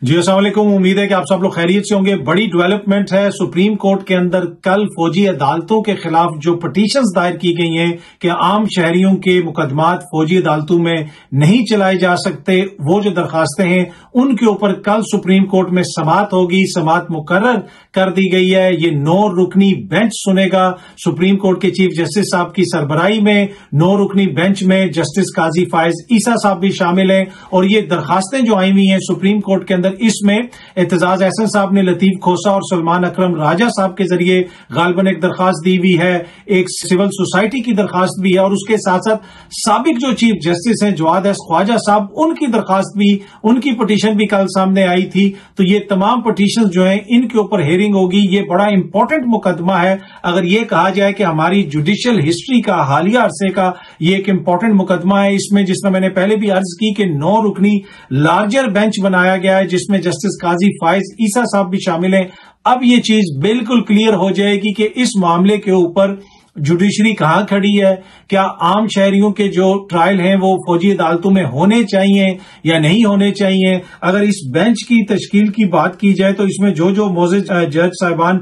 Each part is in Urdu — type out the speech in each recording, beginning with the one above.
جی السلام علیکم، امید ہے کہ آپ سب لوگ خیریت سے ہوں گے۔ بڑی ڈیولپمنٹ ہے سپریم کورٹ کے اندر کل فوجی عدالتوں کے خلاف جو پٹیشنز دائر کی گئی ہیں کہ عام شہریوں کے مقدمات فوجی عدالتوں میں نہیں چلائے جا سکتے، وہ جو درخواستیں ہیں ان کے اوپر کل سپریم کورٹ میں سماعت ہوگی۔ سماعت مقرر کر دی گئی ہے، یہ 9 رکنی بینچ سنے گا۔ سپریم کورٹ کے چیف جسٹس صاحب کی سربراہی میں 9 رکنی بینچ میں جسٹس قاضی فائز عیسیٰ صاحب بھی شامل ہیں، اور یہ درخواستیں جو آئی ہوئی ہیں سپریم کورٹ کے اندر، اس میں اعتزاز احسن صاحب نے لطیف کھوسہ اور سلمان اکرم راجہ صاحب کے ذریعے غالباً ایک درخواست دی ہوئی ہے، ایک سول سوسائٹی کی درخواست بھی ہے، اور اس کے ساتھ ساتھ سابق جو چیف جسٹس ہیں جواد ایس خواجہ صاحب، ان کی درخواست بھی، ان کی پٹیشن بھی کل سامنے آئی تھی۔ تو یہ تمام پٹیشن جو ہیں ان کے اوپر ہیئرنگ ہوگی۔ یہ بڑا امپورٹنٹ مقدمہ ہے، اگر یہ کہا جائے کہ ہماری جوڈیشل ہسٹری کا حالیہ عرصے کا یہ ایک امپورٹنٹ مقدمہ ہے۔ اس میں جس طرح میں نے پہلے بھی عرض کی کہ 9 رکنی لارجر بینچ بنایا گیا ہے، جس میں جسٹس قاضی فائز عیسیٰ صاحب بھی شامل ہیں۔ اب یہ چیز بالکل کلیئر ہو جائے گی کہ اس معاملے کے اوپر جوڈیشری کہاں کھڑی ہے، کیا عام شہریوں کے جو ٹرائل ہیں وہ فوجی عدالتوں میں ہونے چاہیے یا نہیں ہونے چاہیے۔ اگر اس بینچ کی تشکیل کی بات کی جائے تو اس میں جو معزز جج صاحبان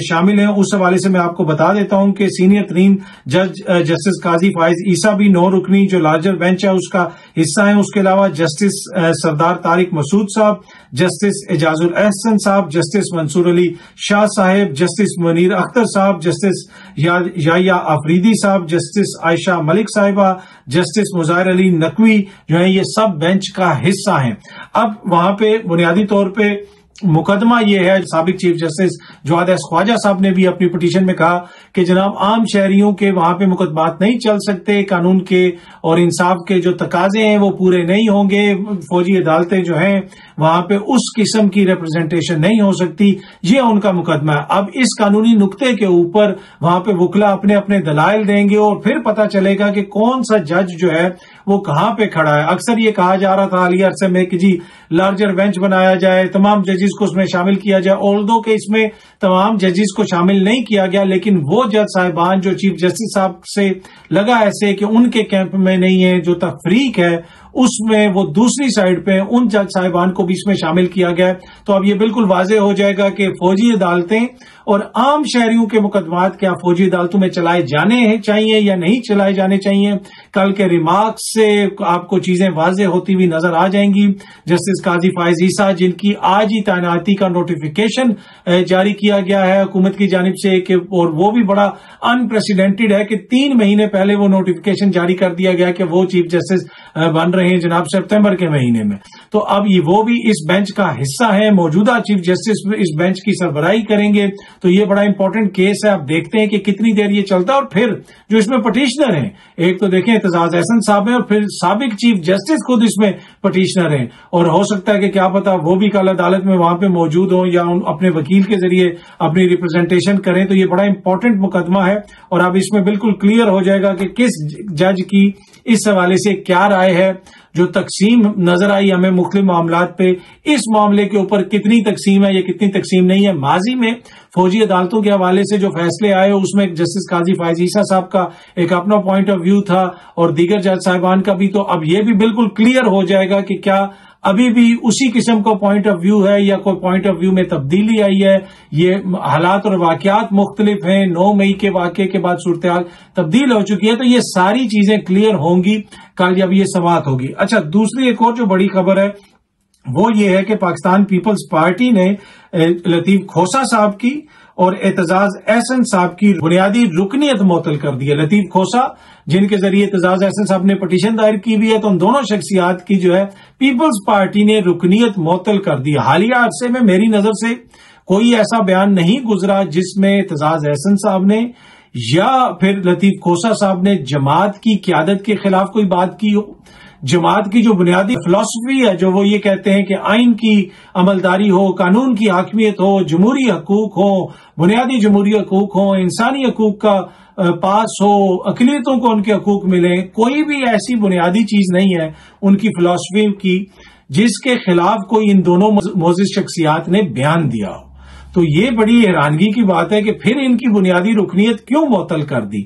شامل ہیں اس حوالے سے میں آپ کو بتا دیتا ہوں کہ سینئر ترین جج جسٹس قاضی فائز عیسیٰ بھی 9 رکنی جو لارجر بینچ ہے اس کا حصہ ہیں۔ اس کے علاوہ جسٹس سردار طارق مسعود صاحب، جسٹس اعجاز الاحسن صاحب، جسٹس منصور علی شاہ صاحب، جسٹس منیر اختر صاحب، جسٹس یا آفریدی صاحب، جسٹس عائشہ ملک صاحبہ، جسٹس مظاہر علی نقوی جو ہیں، یہ سب بینچ کا حصہ ہیں۔ اب وہاں پہ بنیادی طور پہ مقدمہ یہ ہے، سابق چیف جسٹس جواد ایس خواجہ صاحب نے بھی اپنی پٹیشن میں کہا کہ جناب عام شہریوں کے وہاں پہ مقدمات نہیں چل سکتے، قانون کے اور انصاف کے جو تقاضے ہیں وہ پورے نہیں ہوں گے، فوجی عدالتیں جو ہیں وہاں پہ اس قسم کی ریپرزنٹیشن نہیں ہو سکتی، یہ ان کا مقدمہ ہے۔ اب اس قانونی نقطے کے اوپر وہاں پہ وکلا اپنے اپنے دلائل دیں گے اور پھر پتہ چلے گا کہ کون سا جج جو ہے وہ کہاں پہ کھڑا ہے۔ اکثر یہ کہا جا رہا تھا حالیہ عرصے میں کہ جی لارجر بینچ بنایا جائے، تمام ججز کو اس میں شامل کیا جائے، آلدو کہ اس میں تمام ججز کو شامل نہیں کیا گیا، لیکن وہ جج صاحبان جو چیف جسٹس صاحب سے لگا ایسے کہ ان کے کیمپ میں نہیں ہے، جو تفریق ہے اس میں وہ دوسری سائڈ پہ ان جج صاحبان کو بھی اس میں شامل کیا گیا ہے۔ تو اب یہ بالکل واضح ہو جائے گا کہ فوجی عدالتیں اور عام شہریوں کے مقدمات کیا فوجی عدالتوں میں چلائے جانے چاہیے یا نہیں چلائے جانے چاہیے۔ کل کے ریمارکس سے آپ کو چیزیں واضح ہوتی ہوئی نظر آ جائیں گی۔ جسٹس قاضی فائز عیسیٰ جن کی آج ہی تعیناتی کا نوٹیفیکیشن جاری کیا گیا ہے حکومت کی جانب سے، کہ اور وہ بھی بڑا انپریسیڈنٹڈ ہے کہ 3 مہینے پہلے وہ نوٹیفیکیشن جاری کر دیا گیا کہ وہ چیف جسٹس بن رہے ہیں جناب سپتمبر کے مہینے میں۔ تو اب یہ وہ بھی اس بینچ کا حصہ ہے، موجودہ چیف جسٹس اس بینچ کی سربراہی کریں گے۔ تو یہ بڑا امپورٹنٹ کیس ہے، آپ دیکھتے ہیں کہ کتنی دیر یہ چلتا ہے۔ اور پھر جو اس میں پٹیشنر ہیں، ایک تو دیکھیں اعتزاز احسن صاحب ہیں، اور پھر سابق چیف جسٹس خود اس میں پٹیشنر ہیں، اور ہو سکتا ہے کہ کیا پتا وہ بھی کل عدالت میں وہاں پہ موجود ہوں یا اپنے وکیل کے ذریعے اپنی ریپرزنٹیشن کریں۔ تو یہ بڑا امپورٹنٹ مقدمہ ہے، اور اب اس میں بالکل کلیئر ہو جائے گا کہ کس جج کی اس حوالے سے کیا رائے ہے۔ جو تقسیم نظر آئی ہمیں مختلف معاملات پہ، اس معاملے کے اوپر کتنی تقسیم ہے یا کتنی تقسیم نہیں ہے۔ ماضی میں فوجی عدالتوں کے حوالے سے جو فیصلے آئے اس میں جسٹس قاضی فائز عیسیٰ صاحب کا ایک اپنا پوائنٹ آف ویو تھا اور دیگر جج صاحبان کا بھی۔ تو اب یہ بھی بالکل کلیئر ہو جائے گا کہ کیا ابھی بھی اسی قسم کا پوائنٹ آف ویو ہے یا کوئی پوائنٹ آف ویو میں تبدیلی آئی ہے۔ یہ حالات اور واقعات مختلف ہیں، 9 مئی کے واقعے کے بعد صورتحال تبدیل ہو چکی ہے۔ تو یہ ساری چیزیں کلیئر ہوں گی کل جب یہ سماعت ہوگی۔ اچھا، دوسری ایک اور جو بڑی خبر ہے وہ یہ ہے کہ پاکستان پیپلز پارٹی نے لطیف کھوسہ صاحب کی اور اعتزاز احسن صاحب کی بنیادی رکنیت معطل کر دی ہے۔ لطیف کھوسہ جن کے ذریعے اعتزاز احسن صاحب نے پٹیشن دائر کی بھی ہے، تو ان دونوں شخصیات کی جو ہے پیپلز پارٹی نے رکنیت معطل کر دی۔ حالیہ عرصے میں میری نظر سے کوئی ایسا بیان نہیں گزرا جس میں اعتزاز احسن صاحب نے یا پھر لطیف کھوسہ صاحب نے جماعت کی قیادت کے خلاف کوئی بات کی ہو۔ جماعت کی جو بنیادی فلسفی ہے، جو وہ یہ کہتے ہیں کہ آئین کی عملداری ہو، قانون کی حاکمیت ہو، جمہوری حقوق ہو، بنیادی جمہوری حقوق ہو، انسانی حقوق کا پاس ہو، اقلیتوں کو ان کے حقوق ملیں، کوئی بھی ایسی بنیادی چیز نہیں ہے ان کی فلسفی کی جس کے خلاف کوئی ان دونوں معزز شخصیات نے بیان دیا ہو۔ تو یہ بڑی حیرانگی کی بات ہے کہ پھر ان کی بنیادی رکنیت کیوں معطل کر دی،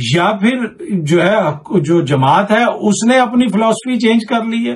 یا پھر جو ہے جو جماعت ہے اس نے اپنی فلسفی چینج کر لی ہے،